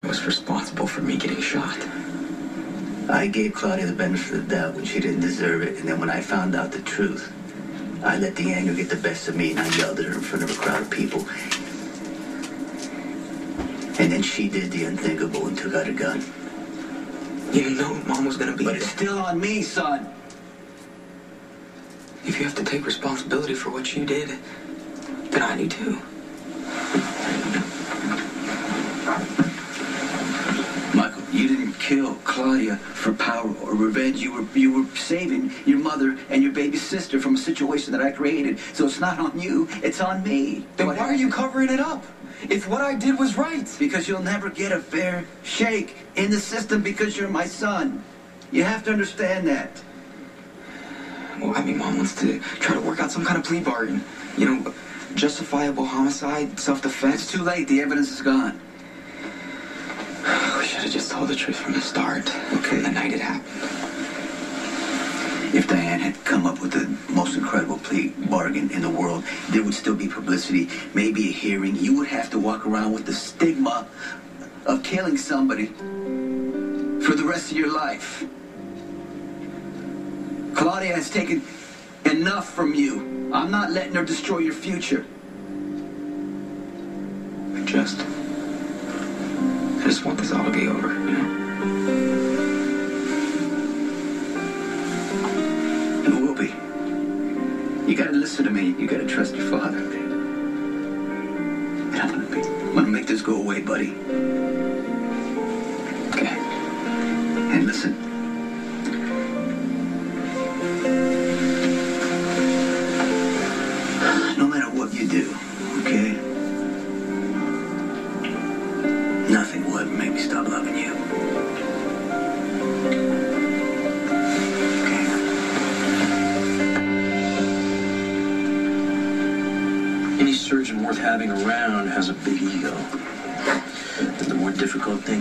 was responsible for me getting shot. I gave Claudia the benefit of the doubt when she didn't deserve it, and then when I found out the truth, I let the anger get the best of me, and I yelled at her in front of a crowd of people. And then she did the unthinkable and took out a gun. You didn't know Mom was gonna be But there. it's still on me, son. If you have to take responsibility for what you did, then I do too. Michael, you didn't kill Claudia for power or revenge. You were saving your mother and your baby sister from a situation that I created. So it's not on you, it's on me. Then why are you covering it up? If what I did was right. Because you'll never get a fair shake in the system because you're my son. You have to understand that. Well, I mean, Mom wants to try to work out some kind of plea bargain. You know, justifiable homicide, self-defense. It's too late. The evidence is gone. We should have just told the truth from the start. Okay. The night it happened. If Diane had come up with the most incredible plea bargain in the world, there would still be publicity, maybe a hearing. You would have to walk around with the stigma of killing somebody for the rest of your life. Claudia has taken enough from you. I'm not letting her destroy your future. I just want this all to be over, you know? It will be. You gotta listen to me. You gotta trust your father. And I'm gonna make this go away, buddy. Okay. And listen. No matter what you do, okay? Nothing will ever make me stop loving you. Any surgeon worth having around has a big ego. And the more difficult, the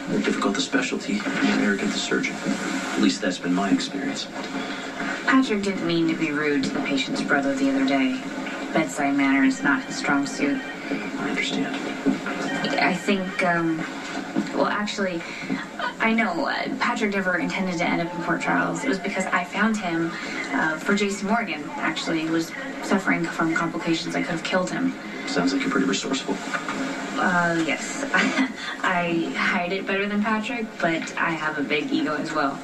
more difficult the specialty, the more arrogant the surgeon. At least that's been my experience. Patrick didn't mean to be rude to the patient's brother the other day. Bedside manner is not his strong suit. I understand. I think, well, actually, I know Patrick never intended to end up in Port Charles. It was because I found him for Jason Morgan, actually, who was suffering from complications that could have killed him. Sounds like you're pretty resourceful. Yes. I hide it better than Patrick, but I have a big ego as well.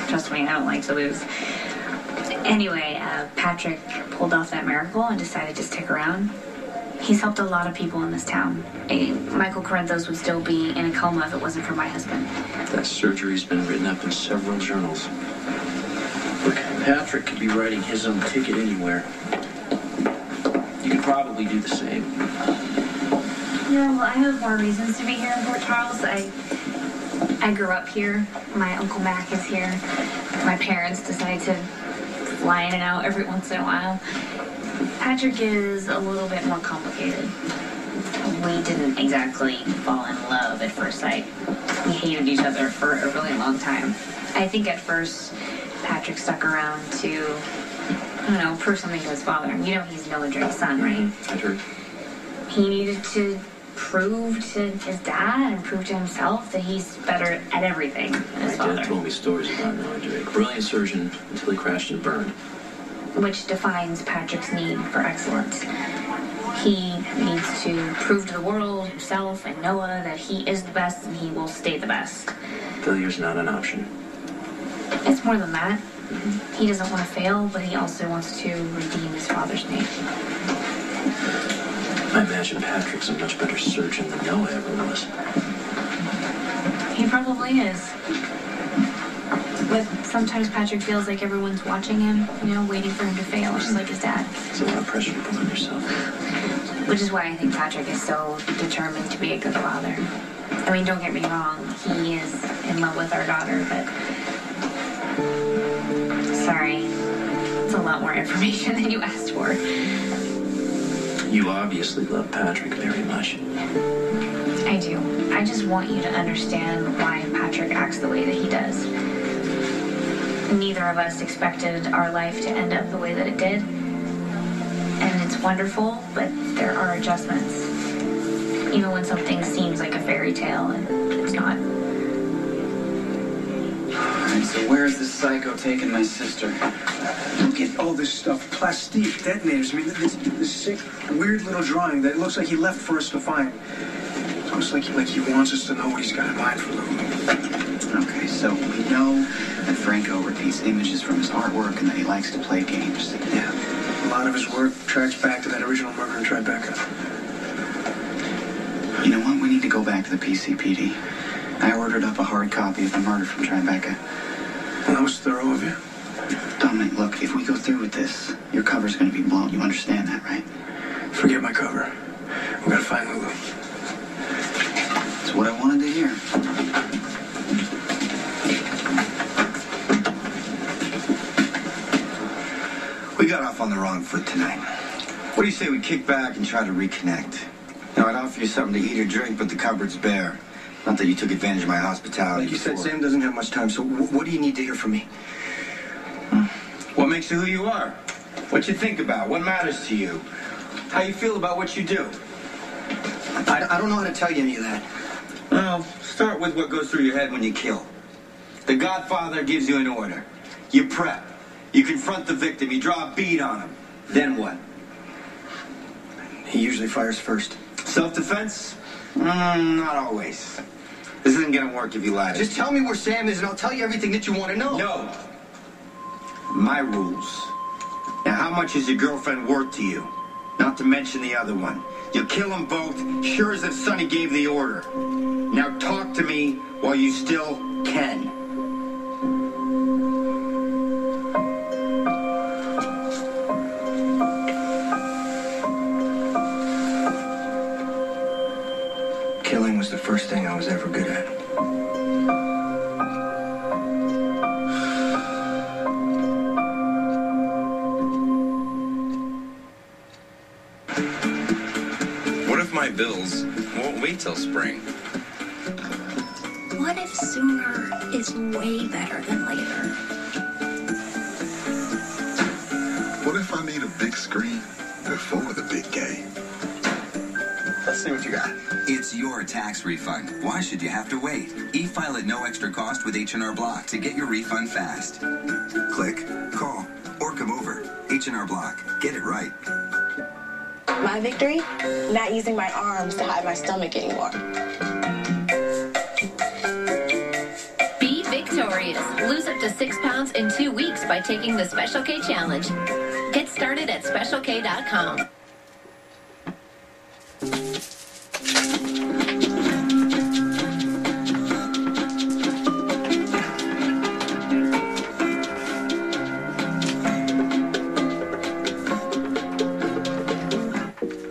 Trust me, I don't like to lose. Anyway, Patrick pulled off that miracle and decided to stick around. He's helped a lot of people in this town. Michael Corinthos would still be in a coma if it wasn't for my husband. That surgery's been written up in several journals. Look, Patrick could be writing his own ticket anywhere. You could probably do the same. Yeah, well, I have more reasons to be here in Port Charles. I grew up here. My Uncle Mac is here. My parents decided to fly in and out every once in a while. Patrick is a little bit more complicated. We didn't exactly fall in love at first sight. We hated each other for a really long time. I think at first Patrick stuck around to, I don't know, prove something to his father. You know he's Noah Drake's son, right? I've heard. He needed to prove to his dad and prove to himself that he's better at everything than his My father. dad told me stories about Noah Drake. Brilliant surgeon until he crashed and burned. Which defines Patrick's need for excellence. He needs to prove to the world, himself, and Noah that he is the best and he will stay the best. Failure's not an option. It's more than that. He doesn't want to fail, but he also wants to redeem his father's name. I imagine Patrick's a much better surgeon than Noah ever was. He probably is. But sometimes Patrick feels like everyone's watching him, you know, waiting for him to fail, just like his dad. It's a lot of pressure to put on yourself. Which is why I think Patrick is so determined to be a good father. I mean, don't get me wrong, he is in love with our daughter, but... Sorry, it's a lot more information than you asked for. You obviously love Patrick very much. I do. I just want you to understand why Patrick acts the way that he does. Neither of us expected our life to end up the way that it did. And it's wonderful, but there are adjustments. Even when something seems like a fairy tale, and it's not. So where is this psycho taking my sister? Look at all this stuff. Plastique, detonators. I mean, this sick, weird little drawing that looks like he left for us to find. It's almost like he wants us to know what he's got in mind for Lulu. Okay, so we know that Franco repeats images from his artwork and that he likes to play games. Yeah. A lot of his work tracks back to that original murder in Tribeca. You know what? We need to go back to the PCPD. I ordered up a hard copy of the murder from Tribeca. Well, that was thorough of you. Dominic, look, if we go through with this, your cover's going to be blown. You understand that, right? Forget my cover. We gotta find Lulu. That's what I wanted to hear. We got off on the wrong foot tonight. What do you say we kick back and try to reconnect? Now, I'd offer you something to eat or drink, but the cupboard's bare. Not that you took advantage of my hospitality. Like you said, before. Sam doesn't have much time, so what do you need to hear from me? What makes you who you are? What you think about? What matters to you? How you feel about what you do? I don't know how to tell you any of that. Well, start with what goes through your head when you kill. The Godfather gives you an order. You prep. You confront the victim. You draw a bead on him. Then what? He usually fires first. Self-defense? Not always. This isn't gonna work if you lie to me. Just tell me where Sam is and I'll tell you everything that you want to know. No. My rules. Now, how much is your girlfriend worth to you? Not to mention the other one. You'll kill them both, sure as if Sonny gave the order. Now talk to me while you still can. Killing was the first thing I was ever good at. What if my bills won't wait till spring? What if sooner is way better than later? What if I need a big screen before the big game? Let's see what you got. It's your tax refund. Why should you have to wait? E-file at no extra cost with H&R Block to get your refund fast. Click, call, or come over. H&R Block. Get it right. My victory? Not using my arms to hide my stomach anymore. Be victorious. Lose up to 6 pounds in 2 weeks by taking the Special K Challenge. Get started at SpecialK.com.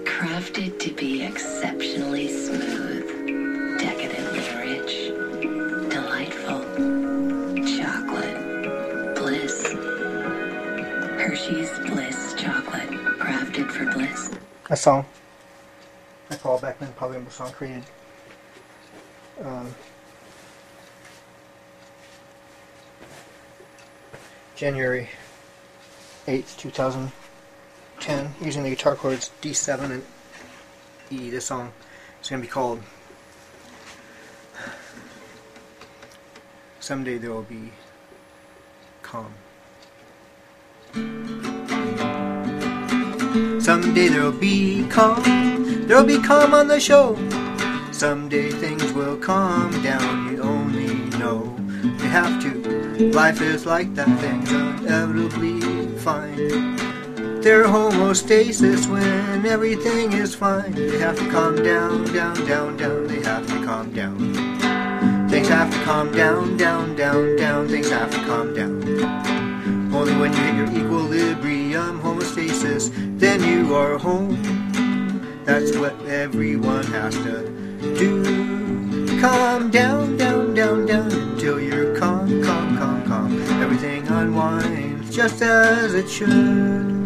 Crafted to be exceptionally smooth, decadently rich, delightful, chocolate, bliss. Hershey's Bliss Chocolate, crafted for bliss. A song I call back then, probably a song created January 8th, 2010, using the guitar chords D7 and E. This song is going to be called Someday There Will Be Calm. Someday there'll be calm on the show. Someday things will calm down, you only know you have to. Life is like that, things are inevitably fine. They're homostasis when everything is fine. They have to calm down, down, down, down. They have to calm down. Things have to calm down, down, down, down. Things have to calm down. Only when you hit your equilibrium homostasis, then you are home. That's what everyone has to do. Calm down, down, down, down, until you're calm, calm, calm, calm. Everything unwinds just as it should.